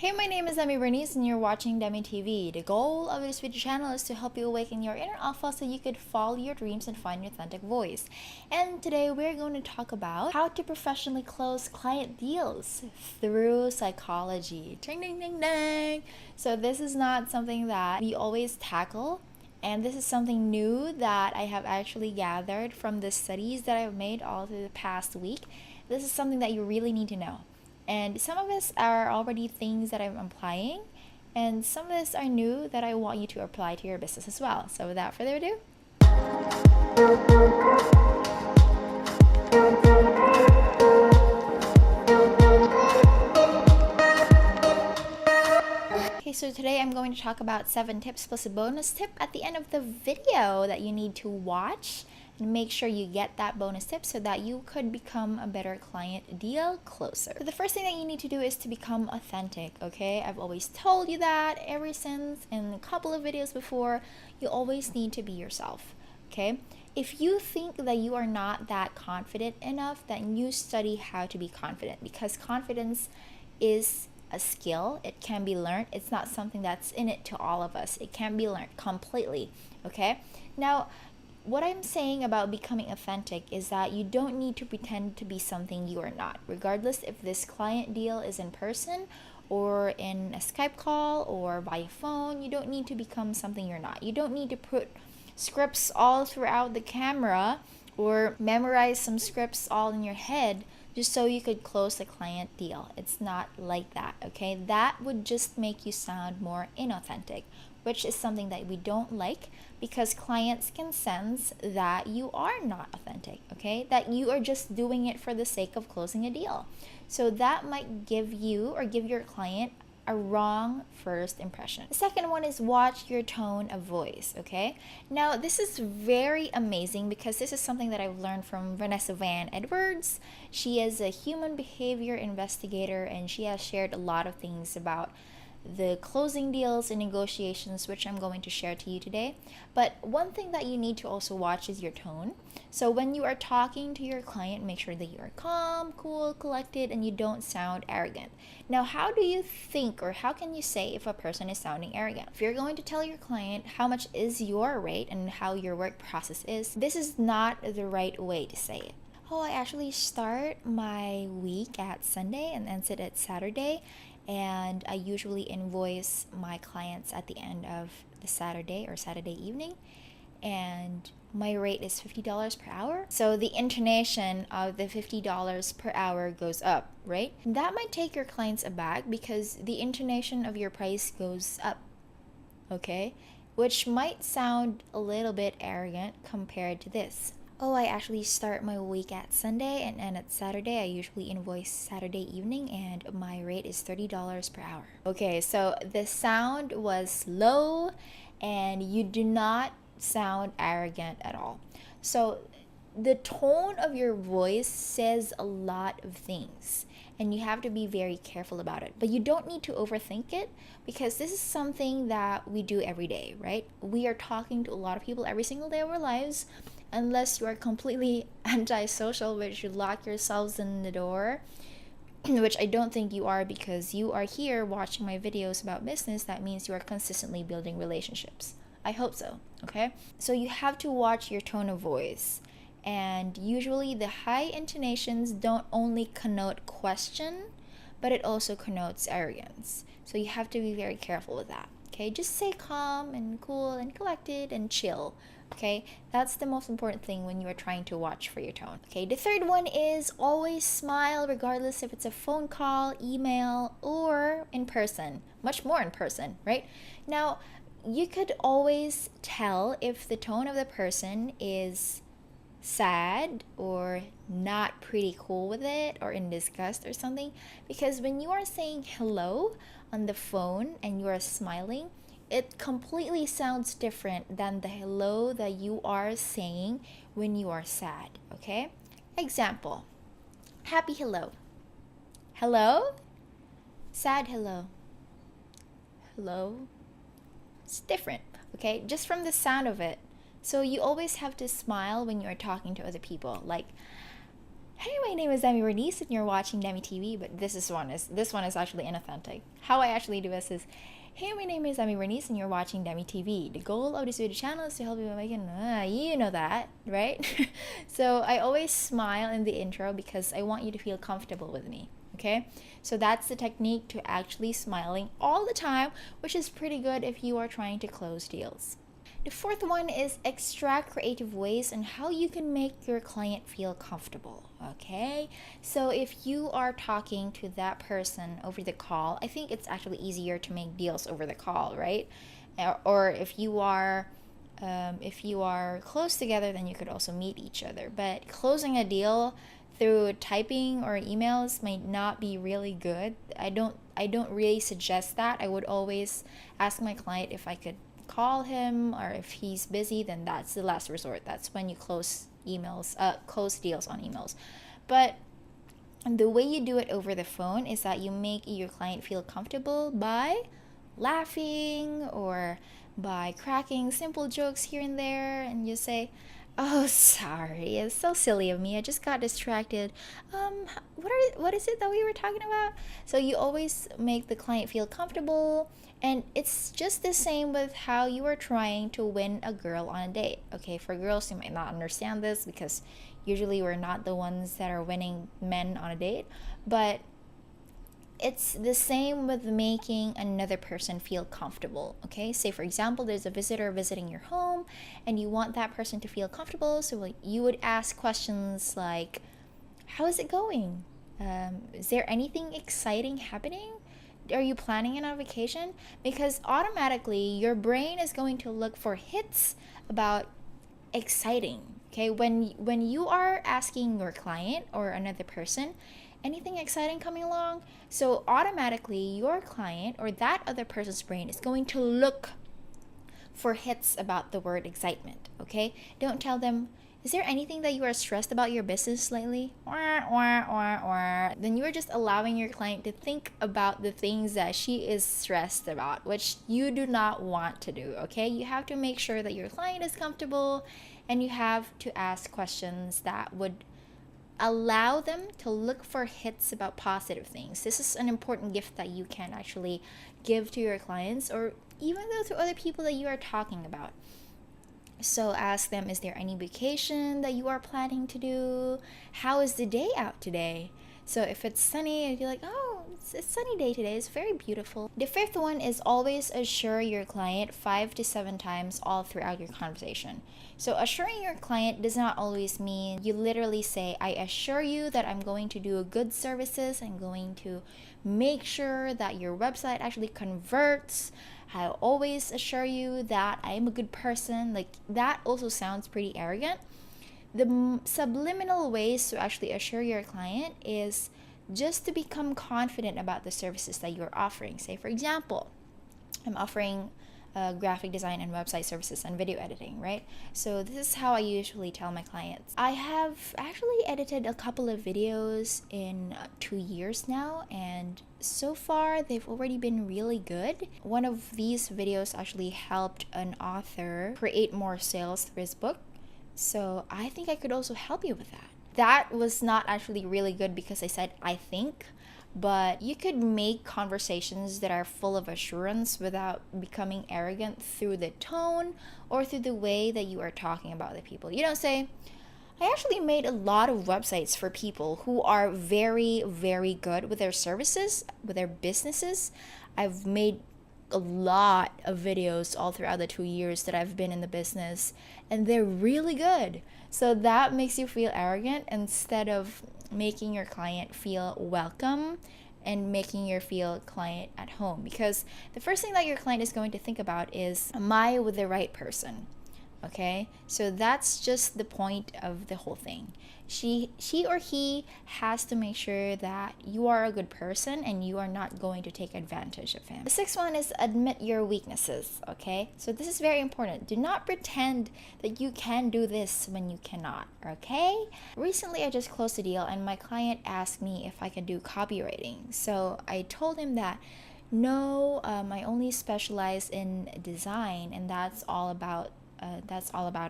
Hey, my name is Demi and you're watching Demi TV. The goal of this video channel is to help you awaken your inner alpha so you could follow your dreams and find your authentic voice. And today we're going to talk about how to professionally close client deals through psychology. Ding, ding, ding, ding. So this is not something that we always tackle. And this is something new that I have actually gathered from the studies that I've made all through the past week. This is something that you really need to know. And some of this are already things that I'm applying, and some of this are new that I want you to apply to your business as well. So without further ado, okay, so today I'm going to talk about 7 tips plus a bonus tip at the end of the video that you need to watch. And make sure you get that bonus tip so that you could become a better client deal closer. So the first thing that you need to do is to become authentic, okay? I've always told you that ever since in a couple of videos before. You always need to be yourself, okay? If you think that you are not that confident enough, then you study how to be confident, because confidence is a skill. It can be learned. It's not something that's in it to all of us. It can be learned completely, okay? Now, what I'm saying about becoming authentic is that you don't need to pretend to be something you are not, regardless if this client deal is in person or in a Skype call or by phone. You don't need to become something you're not. You don't need to put scripts all throughout the camera or memorize some scripts all in your head just so you could close the client deal. It's not like that, okay? That would just make you sound more inauthentic, which is something that we don't like, because clients can sense that you are not authentic, okay? That you are just doing it for the sake of closing a deal. So that might give you or give your client a wrong first impression. The second one is watch your tone of voice, okay? Now, this is very amazing because this is something that I've learned from Vanessa Van Edwards. She is a human behavior investigator, and she has shared a lot of things about the closing deals and negotiations, which I'm going to share to you today. But one thing that you need to also watch is your tone. So when you are talking to your client, make sure that you are calm, cool, collected, and you don't sound arrogant. Now, how do you think, or how can you say if a person is sounding arrogant? If you're going to tell your client how much is your rate and how your work process is, this is not the right way to say it. Oh, I actually start my week at Sunday and ends it at Saturday. And I usually invoice my clients at the end of the Saturday or Saturday evening. And my rate is $50 per hour. So the intonation of the $50 per hour goes up, right? That might take your clients aback because the intonation of your price goes up, okay? Which might sound a little bit arrogant compared to this. Oh, I actually start my week at Sunday and end at Saturday. I usually invoice Saturday evening and my rate is $30 per hour. Okay, so the sound was low and you do not sound arrogant at all. So the tone of your voice says a lot of things, and you have to be very careful about it. But you don't need to overthink it, because this is something that we do every day, right? We are talking to a lot of people every single day of our lives, unless you are completely antisocial, which you lock yourselves in the door, which I don't think you are, because you are here watching my videos about business. That means you are consistently building relationships. I hope so, okay? So you have to watch your tone of voice. And usually the high intonations don't only connote question, but it also connotes arrogance. So you have to be very careful with that, okay? Just say calm and cool and collected and chill, okay? That's the most important thing when you are trying to watch for your tone. Okay, the third one is always smile, regardless if it's a phone call, email, or in person. Much more in person, right? Now, you could always tell if the tone of the person is sad or not pretty cool with it or in disgust or something, because when you are saying hello on the phone and you are smiling, it completely sounds different than the hello that you are saying when you are sad, okay? Example, happy hello, hello, sad hello, hello. It's different, okay? Just from the sound of it. So you always have to smile when you're talking to other people. Like, Hey, my name is Demi and you're watching Demi TV, but this one is actually inauthentic. How I actually do this is, hey, my name is Demi and you're watching Demi TV. The goal of this video channel is to help you make you know that, right? So I always smile in the intro because I want you to feel comfortable with me. Okay, so that's the technique to actually smiling all the time, which is pretty good if you are trying to close deals. The fourth one is extract creative ways on how you can make your client feel comfortable. Okay, so if you are talking to that person over the call, I think it's actually easier to make deals over the call, right? Or if you are close together, then you could also meet each other. But closing a deal through typing or emails might not be really good. I don't really suggest that. I would always ask my client if I could call him, or if he's busy, then that's the last resort. That's when you close deals on emails. But the way you do it over the phone is that you make your client feel comfortable by laughing or by cracking simple jokes here and there, and you say, "Oh, sorry, it's so silly of me. I just got distracted. What is it that we were talking about?" So you always make the client feel comfortable, and it's just the same with how you are trying to win a girl on a date. Okay, for girls, you might not understand this because usually we're not the ones that are winning men on a date, but it's the same with making another person feel comfortable. Okay, say for example there's a visitor visiting your home and you want that person to feel comfortable, so you would ask questions like, how is it going? Is there anything exciting happening? Are you planning on vacation? Because automatically your brain is going to look for hits about exciting. Okay, when you are asking your client or another person, anything exciting coming along, so automatically your client or that other person's brain is going to look for hits about the word excitement. Okay, don't tell them, is there anything that you are stressed about your business lately? Then you are just allowing your client to think about the things that she is stressed about, which you do not want to do. Okay, you have to make sure that your client is comfortable, and you have to ask questions that would allow them to look for hits about positive things. This is an important gift that you can actually give to your clients, or even though to other people that you are talking about. So ask them, is there any vacation that you are planning to do? How is the day out today? So if it's sunny, you're like, oh, it's a sunny day today. It's very beautiful. The fifth one is always assure your client 5 to 7 times all throughout your conversation. So assuring your client does not always mean you literally say, I assure you that I'm going to do good services. I'm going to make sure that your website actually converts. I always assure you that I am a good person. Like, that also sounds pretty arrogant. The subliminal ways to actually assure your client is just to become confident about the services that you're offering. Say, for example, I'm offering graphic design and website services and video editing, right? So this is how I usually tell my clients. I have actually edited a couple of videos in 2 years now, and so far they've already been really good. One of these videos actually helped an author create more sales through his book. So I think I could also help you with that. That was not actually really good because I said I think, but you could make conversations that are full of assurance without becoming arrogant through the tone or through the way that you are talking about the people. You don't say, I actually made a lot of websites for people who are very, very good with their services, with their businesses. I've made a lot of videos all throughout the 2 years that I've been in the business, and they're really good. So that makes you feel arrogant instead of making your client feel welcome and making your client at home. Because the first thing that your client is going to think about is, am I with the right person? Okay, so that's just the point of the whole thing. She or he has to make sure that you are a good person and you are not going to take advantage of him. The sixth one is admit your weaknesses. Okay, so this is very important. Do not pretend that you can do this when you cannot. Okay, recently I just closed a deal and my client asked me if I can do copywriting. So I told him that no, I only specialize in design, and that's all about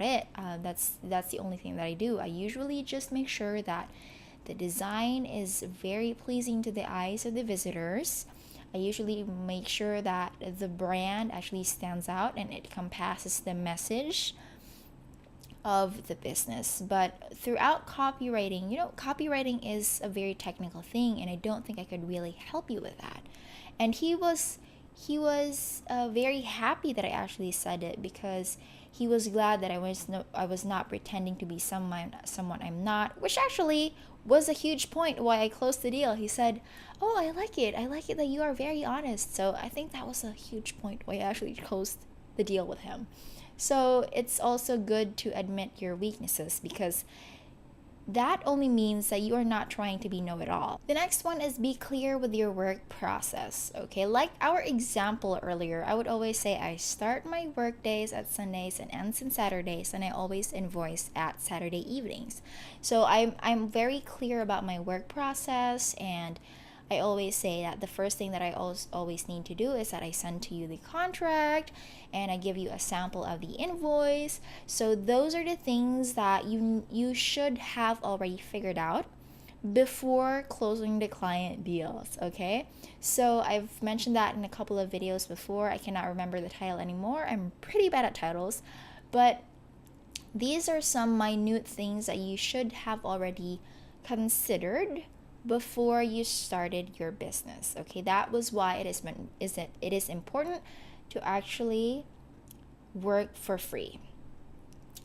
it. That's the only thing that I do. I usually just make sure that the design is very pleasing to the eyes of the visitors. I usually make sure that the brand actually stands out and it encompasses the message of the business. But throughout copywriting, copywriting is a very technical thing, and I don't think I could really help you with that. And he was very happy that I actually said it, because he was glad that I was not pretending to be someone I'm not, which actually was a huge point why I closed the deal. He said, "Oh, I like it that you are very honest." So I think that was a huge point why I actually closed the deal with him. So it's also good to admit your weaknesses, because that only means that you are not trying to be know-it-all. The next one is be clear with your work process. Okay, like our example earlier, I would always say I start my work days at Sundays and ends on Saturdays, and I always invoice at Saturday evenings. So I'm very clear about my work process, and I always say that the first thing that I always need to do is that I send to you the contract and I give you a sample of the invoice. So those are the things that you should have already figured out before closing the client deals, okay? So I've mentioned that in a couple of videos before. I cannot remember the title anymore. I'm pretty bad at titles, but these are some minute things that you should have already considered before you started your business. Okay, that was why it is important to actually work for free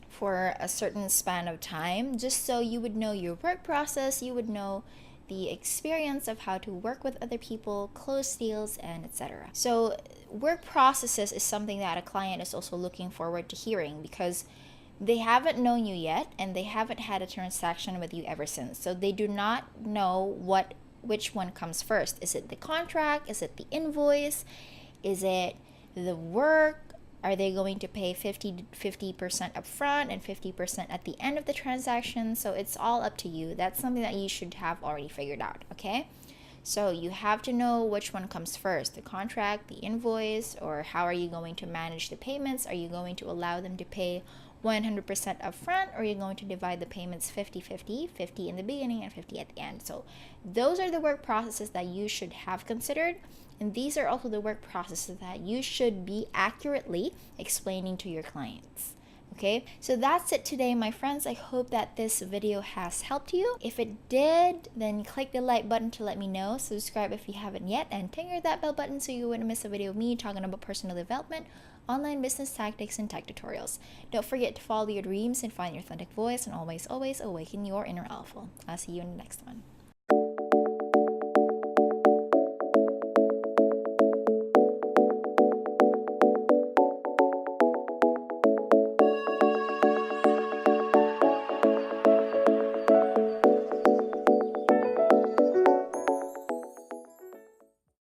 for a certain span of time, just so you would know your work process, you would know the experience of how to work with other people, close deals, and etc. So work processes is something that a client is also looking forward to hearing, because they haven't known you yet and they haven't had a transaction with you ever since. So they do not know which one comes first. Is it the contract? Is it the invoice? Is it the work? Are they going to pay 50% upfront and 50% at the end of the transaction? So it's all up to you. That's something that you should have already figured out, okay? So you have to know which one comes first, the contract, the invoice, or how are you going to manage the payments? Are you going to allow them to pay 100% upfront, or are you going to divide the payments 50-50, 50 in the beginning and 50 at the end? So those are the work processes that you should have considered, and these are also the work processes that you should be accurately explaining to your clients. Okay, so that's it today, my friends. I hope that this video has helped you. If it did, then click the like button to let me know. Subscribe if you haven't yet, and tinker that bell button so you wouldn't miss a video of me talking about personal development, online business tactics, and tech tutorials. Don't forget to follow your dreams and find your authentic voice, and always, always awaken your inner alpha. I'll see you in the next one.